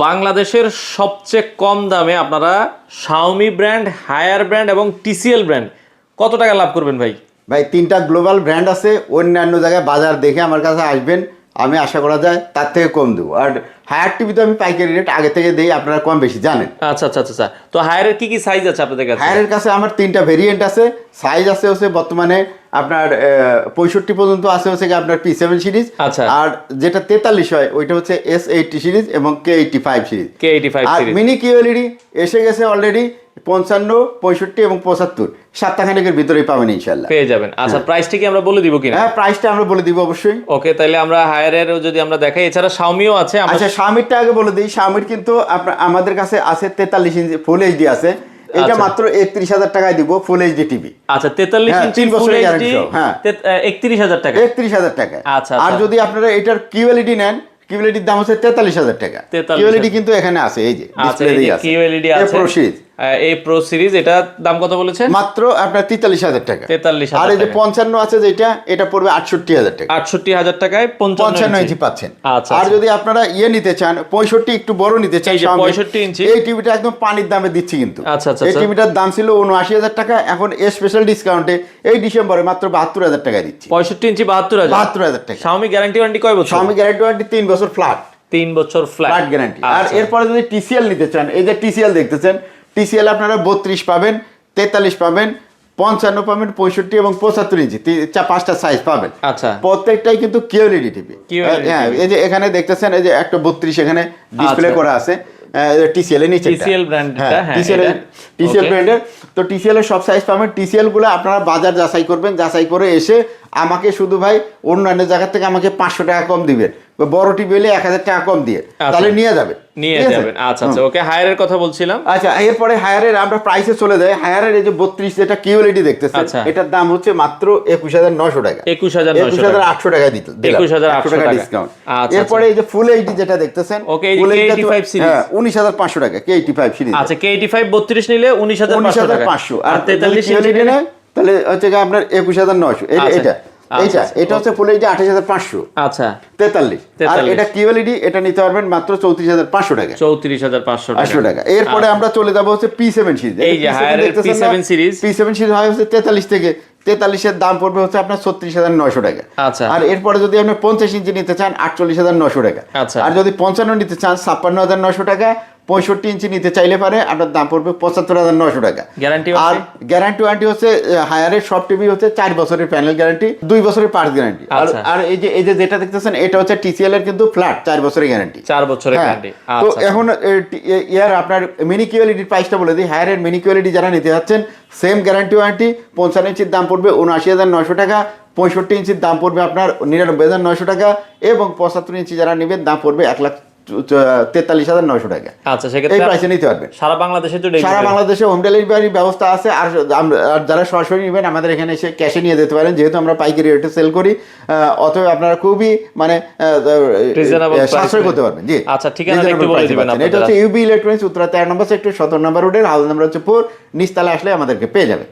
বাংলাদেশের সবচেয়ে কম দামে আপনারা শাওমি ব্র্যান্ড, হায়ার ব্র্যান্ড এবং টিসিএল ব্র্যান্ড কত টাকা লাভ করবেন ভাই? ভাই তিনটা গ্লোবাল ব্র্যান্ড আছে, অন্যান্য জায়গায় বাজার দেখে আমার কাছে আসবেন, আমি আশা করা যায় তার থেকে কম দেবো। আর হায়ার টিভি তো আমি পাইকারি রেট আগে থেকে দিই, আপনারা কম বেশি জানেন। আচ্ছা আচ্ছা আচ্ছা। তো হায়ারের কি কি সাইজ আছে আপনাদের কাছে? হায়ারের কাছে আমার তিনটা ভেরিয়েন্ট আছে, সাইজ আছে হচ্ছে বর্তমানে আপনার 65 পর্যন্ত আছে হচ্ছে আপনার P7 সিরিজ। আচ্ছা। আর যেটা 43 হয় ওইটা হচ্ছে S80 সিরিজ এবং K85 সিরিজ। আর মিনি কিউএলইডি এসে গেছে অলরেডি 55, 65 এবং 75 সপ্তাহখানেকের ভিতরেই পাবেন ইনশাআল্লাহ, পেয়ে যাবেন। আচ্ছা, প্রাইসটা কি আমরা বলে দিব কিনা? হ্যাঁ, প্রাইসটা আমরা বলে দিব অবশ্যই। ওকে, তাহলে আমরা হায়ারের যদি আমরা দেখাই, এছাড়া শাওমিও আছে। আচ্ছা, শাওমিরটা আগে বলে দিই। শাওমির কিন্তু আমাদের কাছে আছে 43 ইঞ্চি ফুল এইচডি আছে, এটা মাত্র 31,000 টাকায় দিব ফুল এইচডি টিভি। আচ্ছা, 43 ইঞ্চি 3 বছরের গ্যারান্টি। হ্যাঁ, 31,000 টাকা। 31,000 টাকা। আচ্ছা, আর যদি আপনারা এটার কিউএলইডি নেন, কিউএলইডির দাম হচ্ছে 43,000 টাকা। কিউএলইডি কিন্তু এখানে আছে, এই যে ডিসপ্লেতেই আছে কিউএলইডি আছে। প্রো সিরিজ, এই প্রো সিরিজ, এটা দাম কত বলেছেন? মাত্র আপনার 43,000 টাকা। 43,000। আর এই যে 55 আছে যেটা, এটা পড়বে 68,000 টাকা। 68,000 টাকায় 55 ইঞ্চি পাচ্ছেন। আচ্ছা। আর যদি আপনারা নিতে চান 65 একটু বড় নিতে চান, 65 ইঞ্চি, এই টিভিটা একদম পানির দামে দিচ্ছি কিন্তু। আচ্ছা আচ্ছা। এই টিভিটার দাম ছিল 79,000 টাকা, এখন স্পেশাল ডিসকাউন্টে এই ডিসেম্বরে মাত্র 72,000 টাকা দিচ্ছি। 65 ইঞ্চি 72,000 টাকা। শাওমি গ্যারান্টি ওয়ারেন্টি কয় বছর? শাওমি গ্যারান্টি ওয়ারেন্টি 3 বছর ফ্ল্যাট। 3 বছর ফ্ল্যাট গ্যারান্টি। আর এরপরে যদি টিসিএল নিতে চান, এই যে টিসিএল দেখতেছেন, টিসিএল আপনারা 32 পাবেন, 43 পাবেন, 55 পাবেন, 65 এবং 75 ইঞ্চি, পাঁচটা সাইজ পাবেন। আচ্ছা, প্রত্যেকটাই কিন্তু কিউএলইডি টিভি। হ্যাঁ, এই যে এখানে দেখতেছেন, এই যে একটা 32 এখানে ডিসপ্লে করা আছে, টিসিএল এর নিচে টিসিএল ব্র্যান্ডটা। হ্যাঁ, টিসিএল ব্র্যান্ডের। তো টিসিএল এর সব সাইজ পাবেন। টিসিএল গুলো আপনারা বাজার যাচাই করবেন, যাচাই করে এসে আমাকে শুধু ভাই অন্যান্য জায়গা থেকে আমাকে 500 টাকা কম দিবেন, বড় টিভি হলে 1,000 টাকা কম দিয়ে, তাহলে নিয়ে যাবেন। আচ্ছা আচ্ছা, ওকে। হায়ারের কথা বলছিলাম। আচ্ছা, এরপরে হায়ারের আমরা প্রাইসে চলে যাই। হায়ারের এই যে 32 যেটা কিউএলইডি দেখতেছেন, এটার দাম হচ্ছে মাত্র 21,900 টাকা। 21,800 টাকা দিতে, 21,800 টাকা ডিসকাউন্ট। এরপরে এই যে ফুল এইচডি যেটা দেখতেছেন, ফুল এইচডি 19,500 টাকা K85 সিরিজ। আচ্ছা, K85 32 নিলে 19,500। আর 43 ইঞ্চি নিলে তাহলে হচ্ছে আপনার 21,900। এটা হচ্ছে ফুল এইচডি 28,500। আচ্ছা, 43। আর এটা কিউএলইডি, এটা নিতে পারবেন মাত্র 34,500 টাকা। 34,500 টাকা। এরপরে আমরা চলে যাব হচ্ছে P7 সিরিজ। এই যে হায়ারের P7 সিরিজ। P7 সিরিজ হয় হচ্ছে 43 থেকে, 43 এর দাম পড়বে হচ্ছে আপনার 36,900 টাকা। আচ্ছা। আর এরপরে যদি আপনি 50 ইঞ্চি নিতে চান 48,900 টাকা। আচ্ছা। আর যদি 55 নিতে চান 56,900 টাকা। 65 ইঞ্চি নিতে চাইলে পারে আপনার দাম পড়বে 75,900 টাকা। গ্যারান্টি আর গ্যারান্টি ওয়ারেন্টি হচ্ছে হায়ারের সব টিভি হচ্ছে 4 বছরের প্যানেল গ্যারান্টি, 2 বছরের পার্টস গ্যারান্টি। আর এই যে যেটা দেখতেছেন, এটা হচ্ছে টিসিএল এর কিন্তু ফ্ল্যাট 4 বছরের গ্যারান্টি। 4 বছরের গ্যারান্টি। তো এখন আপনার মিনি কিউএলইডির প্রাইসটা বলে দিই। হায়ারের মিনি কিউএলইডি যারা নিতে যাচ্ছেন, সেম গ্যারান্টি ওয়ারেন্টি, 55 ইঞ্চির দাম পড়বে 79,900 টাকা, 65 ইঞ্চির দাম পড়বে আপনার 99,900 টাকা, এবং 75 ইঞ্চি যারা নেবেন দাম পড়বে 1,43,900 টাকা। আচ্ছা, সেক্ষেত্রে এই প্রাইসে নিতে পারবেন। সারা বাংলাদেশে হোম ডেলিভারির ব্যবস্থা আছে। আর যারা সরাসরি নেবেন আমাদের এখানে এসে ক্যাশে নিয়ে যেতে পারেন, যেহেতু আমরা পাইকারি রেটে সেল করি, অতএব আপনারা খুবই সাশ্রয় করতে পারবেন। জি, আচ্ছা, ঠিকানাটা একটু বলে দিবেন আপনারা। এটা হচ্ছে ইউবি ইলেকট্রনিক্স, উত্তরা 13 নম্বর সেক্টর, 17 নম্বর রোডের, হাউস নাম্বার হচ্ছে 4, নিচতলায় আসলে আমাদেরকে পেয়ে যাবেন।